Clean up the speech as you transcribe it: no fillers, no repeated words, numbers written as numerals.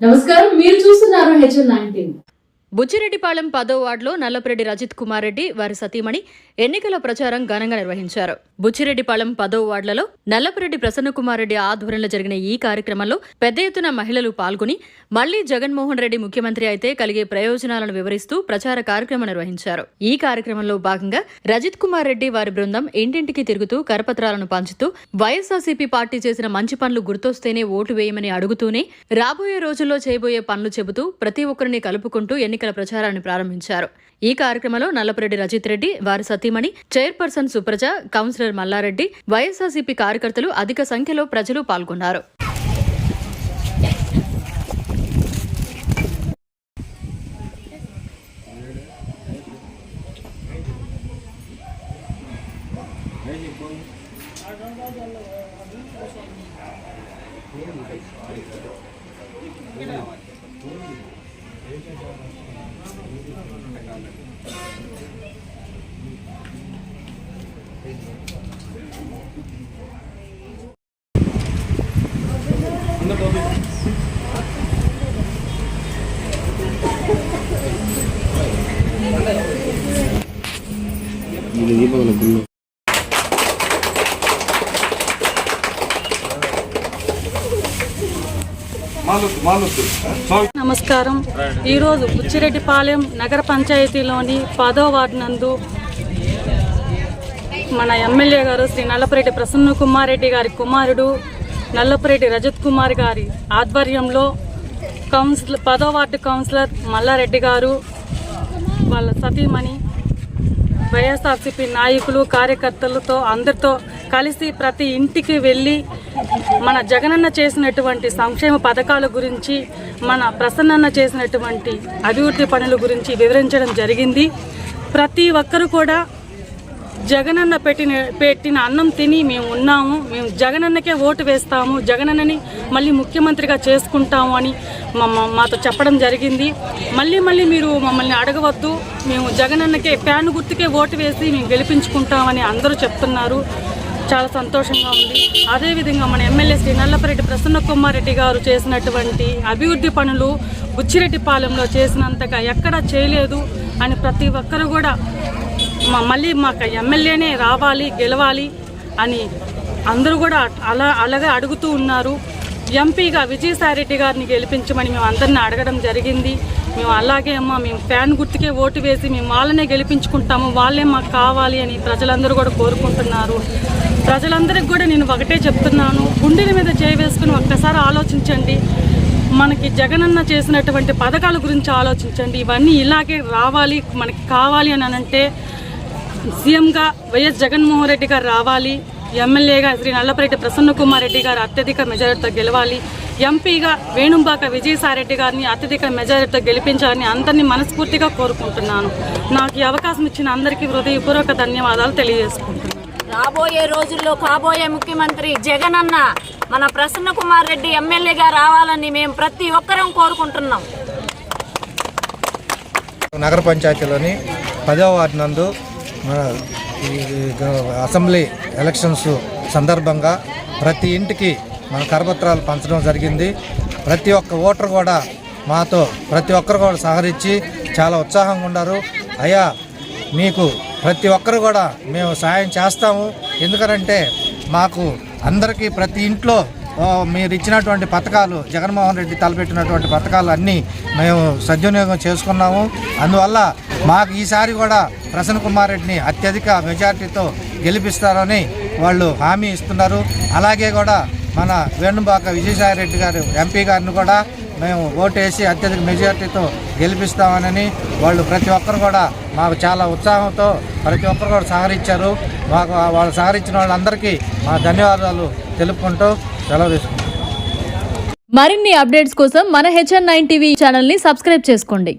నమస్కారం, మీరు చూస్తున్నారు HN19. బుచ్చిరెడ్డిపాళెం 10వ వార్డులో నల్లపురెడ్డి రజిత్ కుమార్ రెడ్డి వారి సతీమణి ఎన్నికల ప్రచారం ఘనంగా నిర్వహించారు. బుచ్చిరెడ్డిపాళెం 10వ వార్డులలో నల్లపురెడ్డి ప్రసన్న కుమార్ రెడ్డి ఆధ్వర్యంలో జరిగిన ఈ కార్యక్రమంలో పెద్ద ఎత్తున మహిళలు పాల్గొని మళ్లీ జగన్మోహన్ రెడ్డి ముఖ్యమంత్రి అయితే కలిగే ప్రయోజనాలను వివరిస్తూ ప్రచార కార్యక్రమం నిర్వహించారు. ఈ కార్యక్రమంలో భాగంగా రజిత్ కుమార్ రెడ్డి వారి బృందం ఇంటింటికి తిరుగుతూ కరపత్రాలను పంచుతూ వైఎస్ఆర్సీపీ పార్టీ చేసిన మంచి పనులు గుర్తొస్తేనే ఓటు వేయమని అడుగుతూనే రాబోయే రోజుల్లో చేయబోయే పనులు చెబుతూ ప్రతి ఒక్కరిని కలుపుకుంటూ ఎన్నికల ప్రచారాన్ని ప్రారంభించారు. ఈ కార్యక్రమంలో నల్లపురెడ్డి రజిత్ రెడ్డి, వారి సతీమణి, చైర్పర్సన్ సుప్రజ, కౌన్సిలర్ మల్లారెడ్డి, వైఎస్ఆర్సీపీ కార్యకర్తలు అధిక సంఖ్యలో ప్రజలు పాల్గొన్నారు. నమస్కారం. ఈరోజు బుచ్చిరెడ్డిపాళెం నగర పంచాయతీలోని 10వ వార్డు నందు మన ఎమ్మెల్యే గారు శ్రీ నల్లపురెడ్డి ప్రసన్న కుమార్ రెడ్డి గారి కుమారుడు నల్లపురెడ్డి రజత్ కుమార్ గారి ఆధ్వర్యంలో 10వ వార్డు కౌన్సిలర్ మల్లారెడ్డి గారు, వాళ్ళ సతీమణి, వైఎస్ఆర్సీపీ నాయకులు, కార్యకర్తలతో అందరితో కలిసి ప్రతి ఇంటికి వెళ్ళి మన జగనన్న చేసినటువంటి సంక్షేమ పథకాల గురించి, మన ప్రసన్నన్న చేసినటువంటి అభివృద్ధి పనుల గురించి వివరించడం జరిగింది. ప్రతి ఒక్కరు కూడా జగనన్న పెట్టిన అన్నం తిని మేము ఉన్నాము, మేము జగనన్నకే ఓటు వేస్తాము, జగనన్నని మళ్ళీ ముఖ్యమంత్రిగా చేసుకుంటాము అని మాతో చెప్పడం జరిగింది. మళ్ళీ మీరు మమ్మల్ని అడగవద్దు, మేము జగనన్నకే ఫ్యాన్ గుర్తుకే ఓటు వేసి మేము గెలిపించుకుంటామని అందరూ చెప్తున్నారు. చాలా సంతోషంగా ఉంది. అదేవిధంగా మన ఎమ్మెల్యే శ్రీ నల్లపురెడ్డి ప్రసన్న కుమార్ రెడ్డి గారు చేసినటువంటి అభివృద్ధి పనులు బుచ్చిరెడ్డిపాలెంలో చేసినంతగా ఎక్కడా చేయలేదు అని ప్రతి ఒక్కరు కూడా మళ్ళీ మాకు ఎమ్మెల్యేనే రావాలి, గెలవాలి అని అందరూ కూడా అలాగే అడుగుతూ ఉన్నారు. ఎంపీగా విజయసాయిరెడ్డి గారిని గెలిపించమని మేము అందరినీ అడగడం జరిగింది. మేము అలాగే మేము ఫ్యాన్ గుర్తుకే ఓటు వేసి మేము వాళ్ళనే గెలిపించుకుంటాము, వాళ్ళే మాకు కావాలి అని ప్రజలందరూ కూడా కోరుకుంటున్నారు. ప్రజలందరికీ కూడా నేను ఒకటే చెప్తున్నాను, గుండెల మీద వేసుకుని ఒక్కసారి ఆలోచించండి. మనకి జగనన్న చేసినటువంటి పథకాల గురించి ఆలోచించండి. ఇవన్నీ ఇలాగే రావాలి, మనకి కావాలి అని అంటే సీఎంగా వైఎస్ జగన్మోహన్ రెడ్డి గారు రావాలి, ఎమ్మెల్యేగా శ్రీ నల్లపురెడ్డి ప్రసన్న కుమార్ రెడ్డి గారు అత్యధిక మెజారిటీతో గెలవాలి, ఎంపీగా వేణుంబాక విజయసాయిరెడ్డి గారిని అత్యధిక మెజారిటీతో గెలిపించాలని అందరినీ మనస్ఫూర్తిగా కోరుకుంటున్నాను. నాకు ఈ అవకాశం ఇచ్చిన అందరికీ హృదయపూర్వక ధన్యవాదాలు తెలియజేసుకుంటున్నాను. రాబోయే రోజుల్లో కాబోయే ముఖ్యమంత్రి జగనన్న మన ప్రసన్న కుమార్ రెడ్డి ఎమ్మెల్యేగా రావాలని మేము ప్రతి ఒక్కరం కోరుకుంటున్నాం. నగర పంచాయతీలోని 10వ వార్డు నందు అసెంబ్లీ ఎలక్షన్స్ సందర్భంగా ప్రతి ఇంటికి మన కరపత్రాలు పంచడం జరిగింది. ప్రతి ఒక్క ఓటర్ కూడా మాతో ప్రతి ఒక్కరు కూడా సహకరించి చాలా ఉత్సాహంగా ఉన్నారు. అయ్యా, మీకు ప్రతి ఒక్కరు కూడా మేము సాయం చేస్తాము, ఎందుకంటే మాకు అందరికీ ప్రతి ఇంట్లో మీరు ఇచ్చినటువంటి పథకాలు, జగన్మోహన్ రెడ్డి తలపెట్టినటువంటి పథకాలు అన్నీ మేము సద్వినియోగం చేసుకున్నాము. అందువల్ల మాకు ఈసారి కూడా ప్రసన్న కుమార్ రెడ్డిని అత్యధిక మెజార్టీతో గెలిపిస్తారని వాళ్ళు హామీ ఇస్తున్నారు. అలాగే కూడా మన వేణుంబాక విజయసాయిరెడ్డి గారు ఎంపీ గారిని కూడా మేము ఓటేసి అత్యధిక మెజార్టీతో గెలిపిస్తామని వాళ్ళు ప్రతి ఒక్కరు కూడా మాకు చాలా ఉత్సాహంతో ప్రతి ఒక్కరు కూడా సహకరించారు. మాకు వాళ్ళు సహకరించిన వాళ్ళందరికీ మా ధన్యవాదాలు తెలుపుకుంటూ సెలవు తీసుకుంటాం. మరిన్ని అప్డేట్స్ కోసం మన HN9 టీవీ ఛానల్ని సబ్స్క్రైబ్ చేసుకోండి.